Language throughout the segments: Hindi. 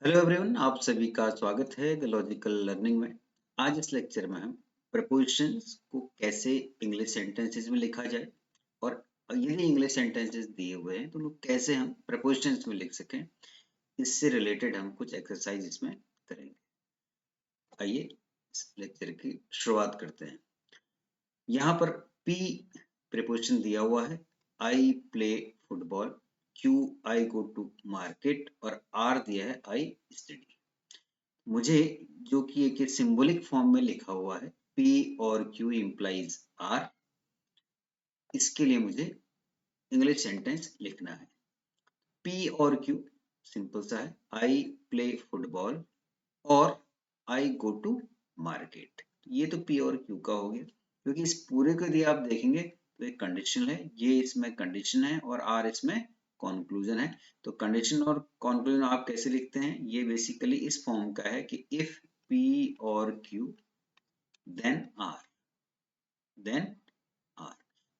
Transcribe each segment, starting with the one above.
हेलो एवरीवन, आप सभी का स्वागत है द लॉजिकल लर्निंग में। आज इस लेक्चर में हम प्रपोजिशंस को कैसे इंग्लिश सेंटेंसेस में लिखा जाए और यदि इंग्लिश सेंटेंसेस दिए हुए हैं तो लोग कैसे हम प्रपोजिशंस में लिख सकें, इससे रिलेटेड हम कुछ एक्सरसाइज इसमें करेंगे। आइए इस लेक्चर की शुरुआत करते हैं। यहाँ पर पी प्रीपोजिशन दिया हुआ है, I play football, Q I go to market और आर दिया है आई स्टडी। मुझे जो कि एक सिंबॉलिक फॉर्म में लिखा हुआ है P और Q इम्प्लाइज R, इसके लिए मुझे इंग्लिश सेंटेंस लिखना है। P और Q सिंपल सा है, आई प्ले फुटबॉल और आई गो टू मार्केट। ये तो P और Q का हो गया, क्योंकि इस पूरे को यदि आप देखेंगे तो एक कंडीशन है, ये इसमें कंडीशन है और R इसमें कंक्लूजन है। तो कंडीशन और कंक्लूजन आप कैसे लिखते हैं, ये बेसिकली इस फॉर्म का है कि इफ P और Q then R।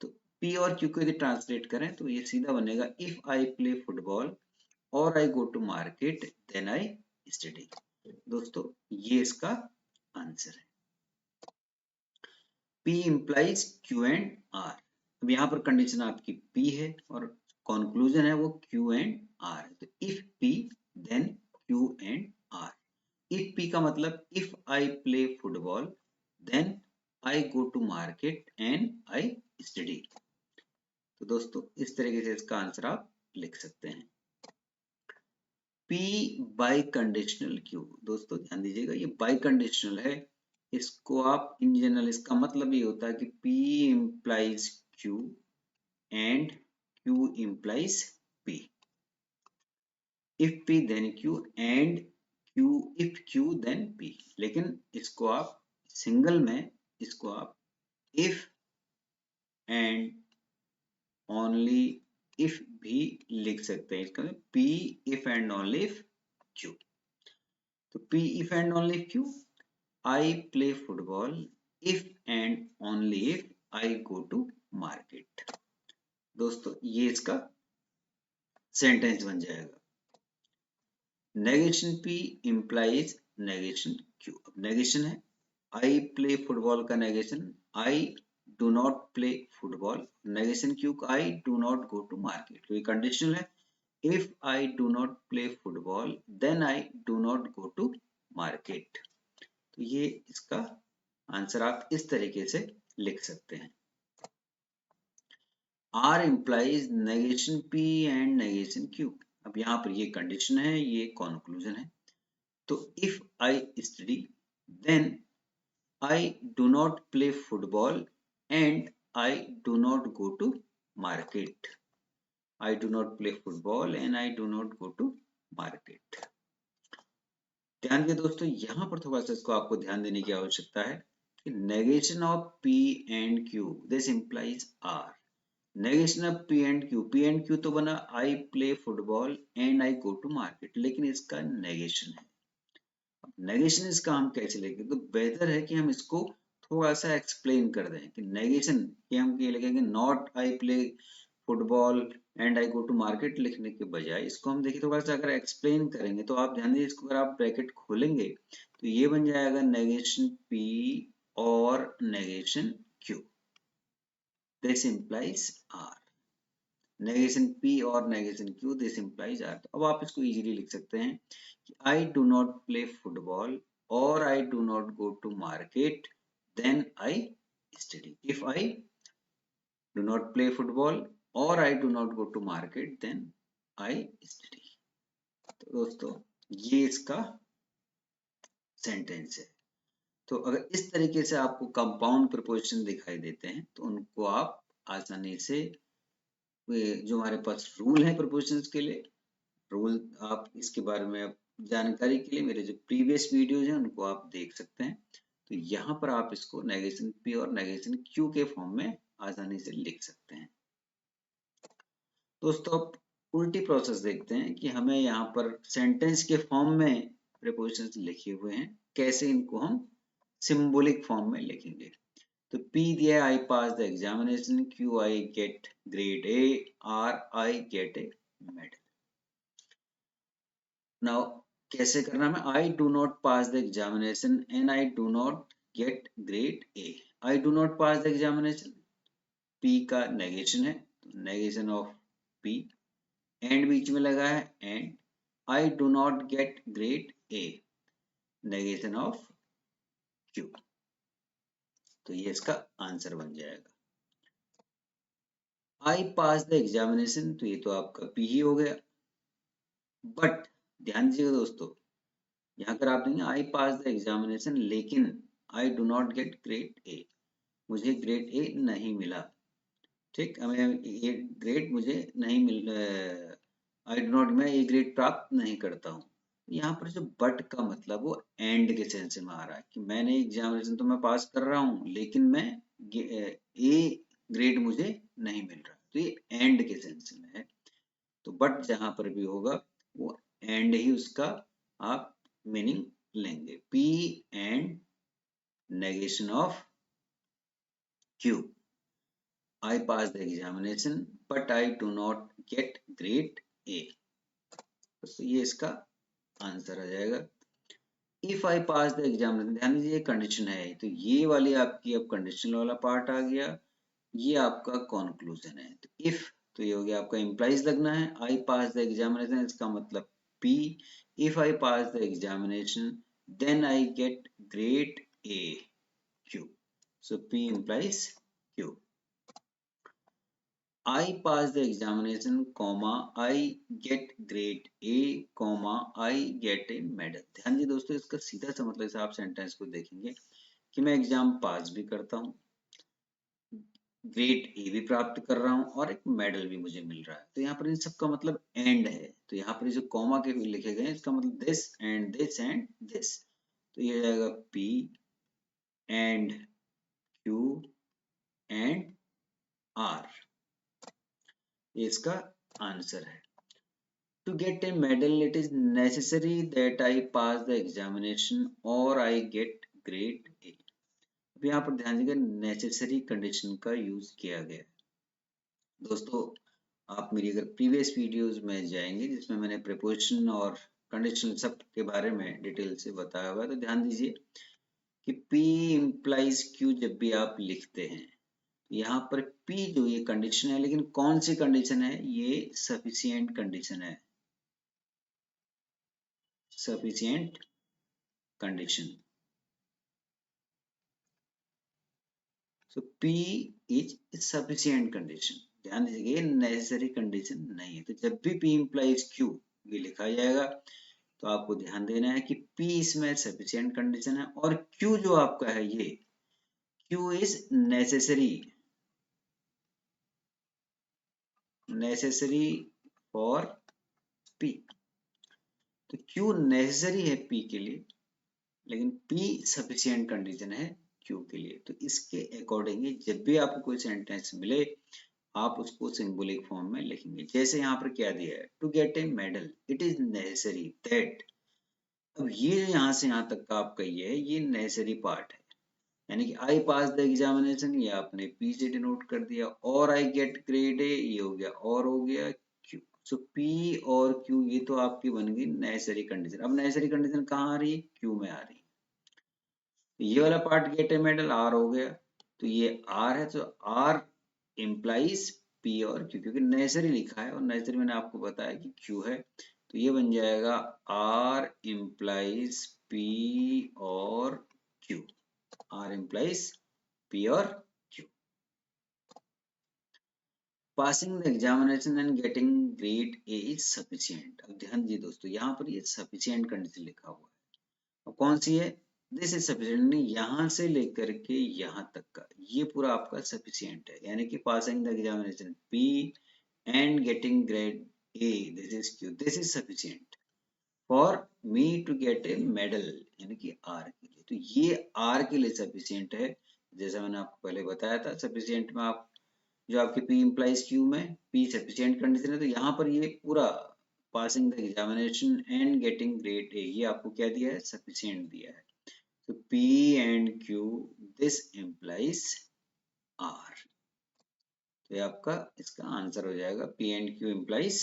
तो P और Q को यदि ट्रांसलेट करें तो ये सीधा बनेगा इफ आई प्ले फुटबॉल और I go to market then I study. दोस्तों ये इसका आंसर है। P implies Q and R। अब यहाँ पर कंडीशन आपकी P है और कंक्लूजन है वो Q and R। तो if P then Q and R। if P का मतलब if I play football then I go to market and I study। तो दोस्तों इस तरीके से इसका आंसर आप लिख सकते हैं। P बाई कंडीशनल Q, दोस्तों ध्यान दीजिएगा ये बाई कंडीशनल है। इसको आप इन जनरल, इसका मतलब ये होता है कि P implies Q and Q implies P। if P then Q and Q if Q then P। लेकिन इसको आप सिंगल में, इसको आप if and only if भी लिख सकते हैं। इसका P if and only if Q। तो P if and only if Q, I play football if and only if I go to market। दोस्तों ये इसका सेंटेंस बन जाएगा। Negation P implies negation Q। अब नेगेशन है, I play फुटबॉल का negation I do not play football, negation Q का I do not go to market। तो ये कंडीशनल है, if I do not play football then I do not go to market। तो ये इसका आंसर आप इस तरीके से लिख सकते हैं। R implies negation P and negation Q। अब यहाँ पर ये कंडीशन है, ये कंक्लूजन है। तो if I study then I do not play football and I do not go to market। I do not play football and I do not go to market। ध्यान दिए दोस्तों, यहाँ पर थोड़ा सा इसको आपको ध्यान देने की आवश्यकता है कि negation of P and Q this implies R। Negation of P and Q तो बना I play football and I go to market, लेकिन इसका नेगेशन है। नेगेशन इसका हम कैसे लिखेंगे, तो बेहतर है कि हम इसको थोड़ा सा एक्सप्लेन कर दें कि नेगेशन कि हम ये लिखेंगे not I play football and I go to market लिखने के बजाय इसको हम देखिए थोड़ा सा अगर एक्सप्लेन करेंगे तो आप ध्यान दीजिए, इसको अगर आप ब्रैकेट खोलेंगे तो ये बन जाएगा नेगेशन P और negation Q this implies R। Negation P और negation Q this implies R। तो अब आप इसको इजीली लिख सकते हैं कि I do not play football or I do not go to market then I study। if I do not play football or I do not go to market then I study। तो दोस्तों ये इसका सेंटेंस है। तो अगर इस तरीके से आपको कंपाउंड प्रीपोजिशन दिखाई देते हैं तो उनको आप आसानी से, जो हमारे पास रूल है प्रीपोजिशंस के लिए, रूल आप इसके बारे में आप जानकारी के लिए मेरे जो प्रीवियस वीडियोज हैं उनको आप देख सकते हैं। तो यहाँ पर आप इसको नेगेशन P और नेगेशन Q के फॉर्म में आसानी से लिख सकते हैं। दोस्तों अब उल्टी प्रोसेस देखते हैं कि हमें यहाँ पर सेंटेंस के फॉर्म में प्रीपोजिशंस लिखे हुए हैं, कैसे इनको हम सिंबॉलिक फॉर्म में लिखेंगे। तो P दिया I pass the examination, Q I get grade A, R I get a medal. Now कैसे करना है, I do not pass the examination and I do not get grade A. I do not pass the examination, P का नेगेशन है, नेगेशन ऑफ पी, एंड बीच में लगा है, and I do not get grade A, negation of Q. तो ये इसका आंसर बन जाएगा। आई पास द एग्जामिनेशन, तो ये तो आपका पी ही हो गया। बट ध्यान दीजिएगा दोस्तों, यहाँ पर आप देंगे आई पास द एग्जामिनेशन लेकिन आई डू नॉट गेट ग्रेड ए, मुझे ग्रेड ए नहीं मिला। ठीक, हमें ये ग्रेड मुझे नहीं मिल, आई डू नॉट, मैं ये ग्रेड प्राप्त नहीं करता हूँ। यहाँ पर जो बट का मतलब वो एंड के सेंस में आ रहा है कि मैंने एग्जामिनेशन तो मैं पास कर रहा हूँ लेकिन मैं ए ग्रेड मुझे नहीं मिल रहा, तो ये एंड के सेंस में है। तो बट जहां पर भी होगा वो एंड ही उसका आप मीनिंग लेंगे, P and negation of Q. I pass the examination but I do not get grade A, तो ये इसका आंसर आ जाएगा। If I pass the examination, ध्यान दीजिए कंडीशन है, तो ये वाली आपकी अब कंडीशनल वाला पार्ट आ गया, ये आपका कॉन्क्लूजन है। तो इफ, तो ये हो गया आपका इम्प्लाइज लगना है, आई पास द एग्जामिनेशन, इसका मतलब P, if I pass the examination then I get grade A, Q, so P implies Q। I pass the examination, comma I get grade A, comma I get a medal। ध्यान दीजिए दोस्तों, इसका सीधा सा मतलब से आप सेंटेंस को देखेंगे कि मैं एग्जाम पास भी करता हूँ, ग्रेड ए भी प्राप्त कर रहा हूँ और एक मेडल भी मुझे मिल रहा है। तो यहाँ पर इन सब का मतलब एंड है, तो यहाँ पर जो कॉमा के भी लिखे गए हैं इसका मतलब this and this and this, तो ये हो जाएगा P and Q and R, ये इसका आंसर है। To get a medal, it is necessary that I pass the examination or I get grade A। अब यहाँ पर ध्यान दीजिएगा नेसेसरी कंडीशन का यूज किया गया है। दोस्तों आप मेरी अगर प्रीवियस वीडियोस में जाएंगे जिसमें मैंने प्रीपोजिशन और कंडीशन सब के बारे में डिटेल से बताया हुआ है, तो ध्यान दीजिए कि P implies Q जब भी आप लिखते हैं, यहाँ पर P जो ये कंडीशन है, लेकिन कौन सी कंडीशन है, ये सफिशिएंट कंडीशन है, sufficient condition. So P is sufficient condition। ध्यान दीजिए नेसेसरी कंडीशन नहीं है, तो जब भी P implies Q ये लिखा जाएगा तो आपको ध्यान देना है कि P इसमें सफिशिएंट कंडीशन है और Q जो आपका है ये Q is necessary, necessary for P। तो Q नेसेसरी है P के लिए लेकिन P सफिशिएंट कंडीशन है Q के लिए। तो इसके अकॉर्डिंग जब भी आपको कोई सेंटेंस मिले आप उसको सिंबॉलिक फॉर्म में लिखेंगे। जैसे यहाँ पर क्या दिया है, to get a medal it is necessary that. अब ये यहाँ से यहाँ तक का आपका ये नेसेसरी पार्ट है, यानी कि आई पास द एग्जामिनेशन ये आपने पी से डिनोट कर दिया, और आई गेट ग्रेड ए ये हो गया, और हो गया क्यू। सो पी और क्यू ये तो आपकी बन गई नेसेसरी कंडीशन। अब नेसेसरी कंडीशन कहाँ आ रही है, क्यू में आ रही है। ये वाला part get a medal R हो गया, तो ये आर है, तो आर इम्प्लाइज पी और क्यू, क्योंकि नेसेसरी लिखा है और नेसेसरी मैंने आपको बताया कि क्यू है, तो ये बन जाएगा आर इम्प्लाइज पी और क्यू, आर इम्प्लाइज पी और Q. Passing the examination and getting grade A is sufficient. अब ध्यान दीजिए दोस्तों, यहाँ पर ये सफिशिएंट कंडीशन लिखा हुआ है, अब कौन सी है, दिस इज सफिशिएंट, यहाँ से लेकर के यहाँ तक का ये पूरा आपका सफिशिएंट है, यानी कि passing the examination P and getting grade A this is Q, this is sufficient for me to get a medal, यानी कि आर के लिए। तो ये आर के लिए सफिशिएंट है, जैसा मैंने आपको पहले बताया था। सफिशिएंट में आप जो आपके P implies Q में P सफिशिएंट कंडीशन है, तो यहाँ पर ये पूरा passing the examination and getting grade ए ये आपको क्या दिया है, सफिशिएंट दिया है। तो P and Q this implies R, तो ये आपका इसका आंसर हो जाएगा P and Q implies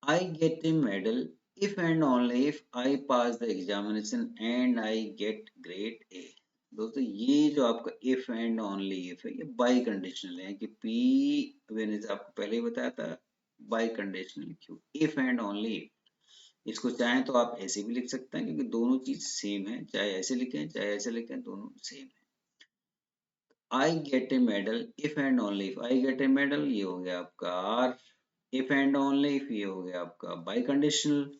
R। I get a medal if and only if I pass the examination and I get grade A। दोस्तों ये जो आपका if and only if है ये बाई कंडीशनल है कि P मैंने आपको पहले ही बताया था बाई कंडीशनल क्यों if and only if। इसको चाहें तो आप ऐसे भी लिख सकते हैं क्योंकि दोनों चीज सेम है, चाहे ऐसे लिखें चाहे ऐसे लिखें दोनों सेम है। I get a medal if and only if I get a medal ये हो गया आपका R, if and only if ये हो गया आपका बाई कंडीशनल।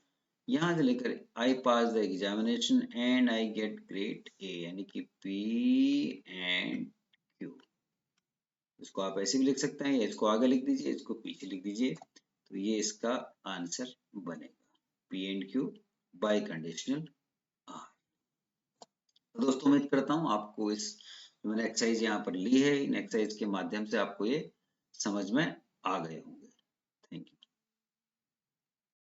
यहाँ से लेकर I pass the examination and I get grade A यानी कि P and Q। इसको आप ऐसे भी लिख सकते हैं या इसको आगे लिख दीजिए, इसको पीछे लिख दीजिए, तो ये इसका आंसर बनेगा P and Q by conditional R। तो दोस्तों उम्मीद करता हूँ आपको इस जो मैंने एक्सरसाइज यहाँ पर ली है इन एक्सरसाइज के माध्यम से आपको ये समझ में आ गए होंगे। Thank you.